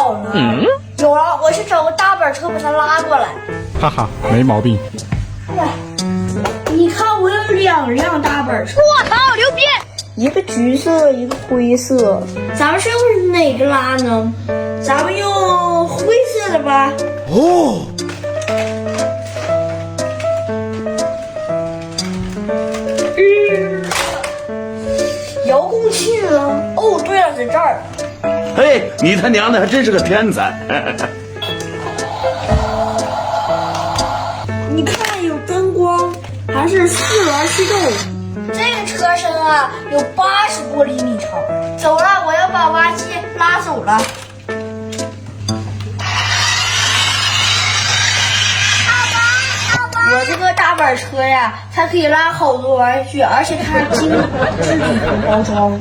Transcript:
好呢。有了，我去找个大板车把它拉过来。哈哈，没毛病。来，你看我有2辆大板车。我操，牛逼！一个橘色，一个灰色，咱们是用哪个拉呢？咱们用灰色的吧。哦，遥控器呢？哦，对了，在这儿。嘿，你他娘的还真是个天才！你看，有灯光，还是4轮驱动。这个车身啊，有80多厘米长。走了，我要把挖机拉走了。我这个大板车呀，它可以拉好多玩具，而且它还精致礼盒包装。